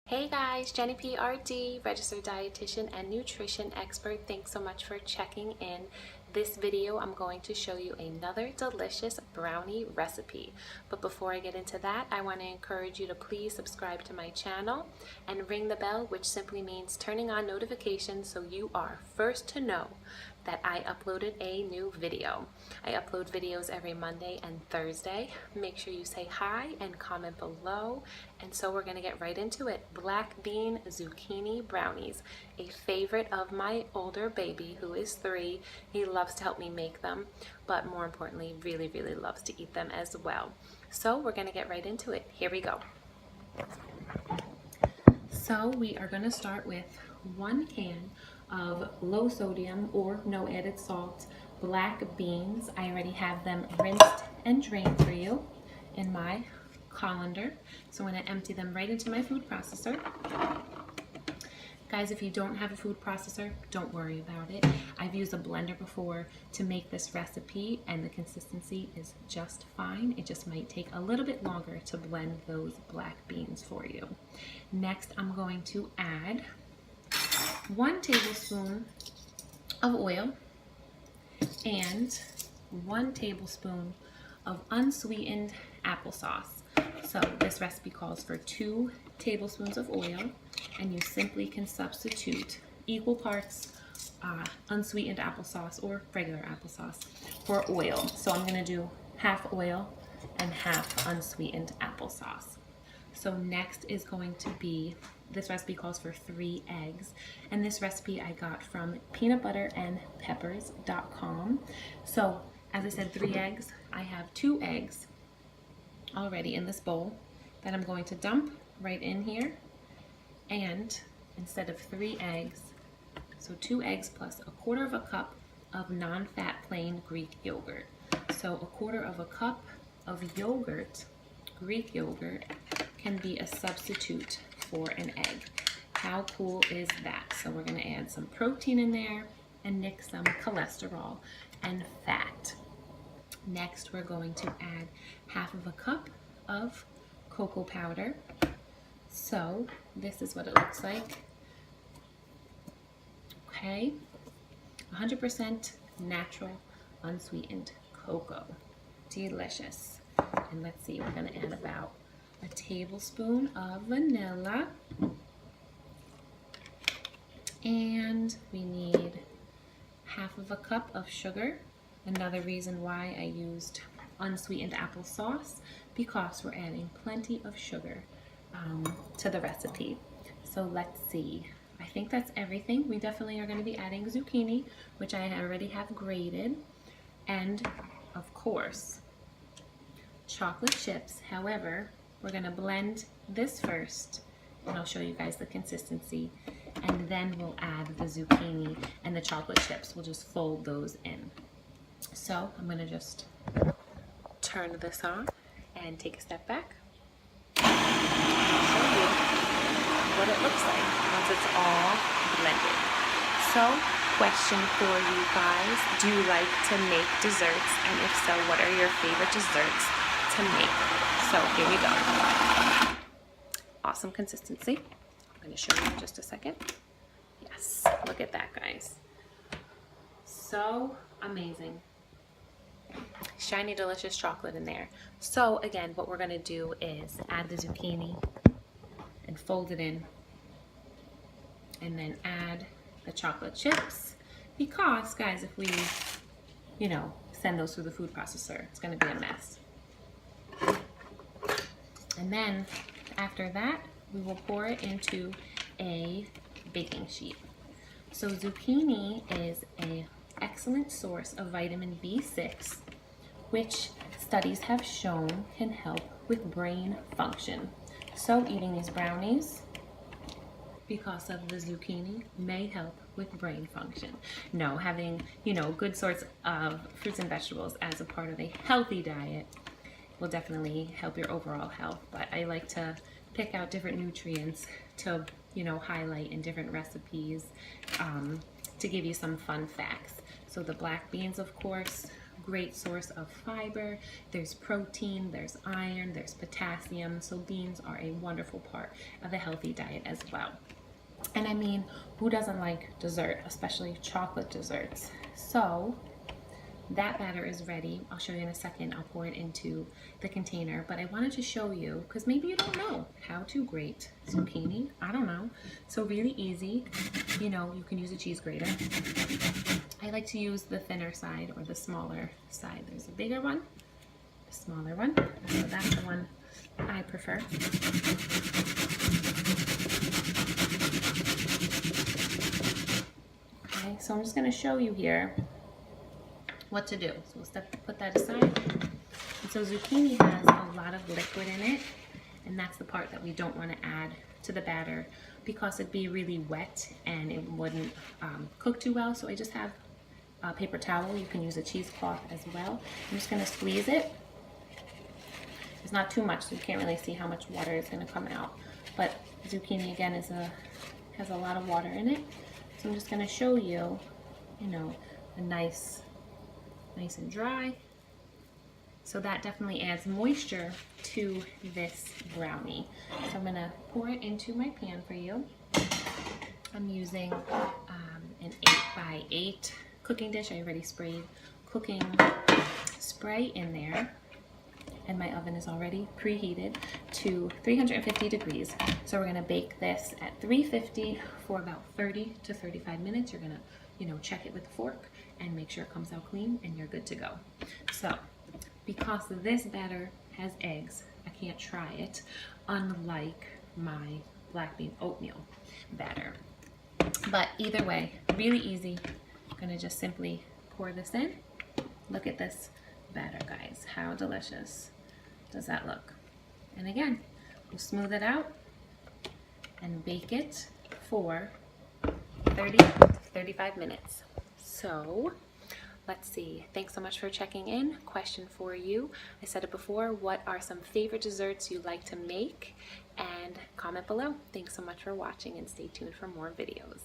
Hey guys, Jenny PRD, registered dietitian and nutrition expert. Thanks so much for checking in. This video, I'm going to show you another delicious brownie recipe. But before I get into that, I want to encourage you to please subscribe to my channel and ring the bell, which simply means turning on notifications so you are first to know that I uploaded a new video. I upload videos every Monday and Thursday. Make sure you say hi and comment below. And so we're gonna get right into it. Black bean zucchini brownies, a favorite of my older baby who is 3. He loves to help me make them, but more importantly, really loves to eat them as well. So we're gonna get right into it. Here we go. So we are gonna start with 1 can of low sodium or no added salt black beans. I already have them rinsed and drained for you in my colander. So I'm going to empty them right into my food processor. Guys, if you don't have a food processor, don't worry about it. I've used a blender before to make this recipe and the consistency is just fine. It just might take a little bit longer to blend those black beans for you. Next, I'm going to add 1 tablespoon of oil and 1 tablespoon of unsweetened applesauce. So this recipe calls for 2 tablespoons of oil, and you simply can substitute equal parts unsweetened applesauce or regular applesauce for oil. So I'm going to do half oil and half unsweetened applesauce. So next is going to be, this recipe calls for 3 eggs, and this recipe I got from peanutbutterandpeppers.com. So as I said, 3 eggs. I have 2 eggs already in this bowl that I'm going to dump right in here, and instead of 3 eggs, so 2 eggs plus 1/4 cup of non-fat plain Greek yogurt. So 1/4 cup of yogurt, Greek yogurt, can be a substitute for an egg. How cool is that? So we're going to add some protein in there and mix some cholesterol and fat. Next, we're going to add 1/2 cup of cocoa powder. So this is what it looks like. Okay, 100% natural, unsweetened cocoa. Delicious. And let's see, we're going to add about a tablespoon of vanilla, and we need 1/2 cup of sugar. Another reason why I used unsweetened applesauce, because we're adding plenty of sugar to the recipe. So let's see, I think that's everything. We definitely are going to be adding zucchini, which I already have grated, and of course chocolate chips. However, we're going to blend this first, and I'll show you guys the consistency, and then we'll add the zucchini and the chocolate chips. We'll just fold those in. So I'm going to just turn this on and take a step back. I'll show you what it looks like once it's all blended. So, question for you guys, do you like to make desserts? And if so, what are your favorite desserts to make? So here we go. Awesome consistency. I'm going to show you in just a second. Yes, look at that, guys. So amazing. Shiny, delicious chocolate in there. So again, what we're going to do is add the zucchini and fold it in, and then add the chocolate chips, because guys, if we send those through the food processor, it's going to be a mess. And then after that, we will pour it into a baking sheet. So zucchini is an excellent source of vitamin B6, which studies have shown can help with brain function. So eating these brownies, because of the zucchini, may help with brain function. No, having, good sorts of fruits and vegetables as a part of a healthy diet will definitely help your overall health, but I like to pick out different nutrients to, highlight in different recipes to give you some fun facts. So the black beans, of course, great source of fiber, there's protein, there's iron, there's potassium, so beans are a wonderful part of a healthy diet as well. And I mean, who doesn't like dessert, especially chocolate desserts? So that batter is ready. I'll show you in a second. I'll pour it into the container, but I wanted to show you, because maybe you don't know how to grate zucchini. I don't know. So really easy. You know, you can use a cheese grater. I like to use the thinner side or the smaller side. There's a bigger one, a smaller one. So that's the one I prefer. Okay, so I'm just going to show you here what to do. So we'll put that aside. And so zucchini has a lot of liquid in it, and that's the part that we don't want to add to the batter because it'd be really wet and it wouldn't cook too well. So I just have a paper towel. You can use a cheesecloth as well. I'm just going to squeeze it. It's not too much, so you can't really see how much water is going to come out. But zucchini again has a lot of water in it. So I'm just going to show you, you know, a nice and dry. So that definitely adds moisture to this brownie. So I'm gonna pour it into my pan for you. I'm using an 8x8 cooking dish. I already sprayed cooking spray in there, and my oven is already preheated to 350 degrees. So we're gonna bake this at 350 for about 30 to 35 minutes. You're gonna, you know, check it with a fork and make sure it comes out clean, and you're good to go. So because this batter has eggs, I can't try it, unlike my black bean oatmeal batter. But either way, really easy. I'm gonna just simply pour this in. Look at this batter, guys. How delicious does that look? And again, we'll smooth it out and bake it for 30 to 35 minutes. So let's see. Thanks so much for checking in. Question for you. I said it before. What are some favorite desserts you like to make? And comment below. Thanks so much for watching, and stay tuned for more videos.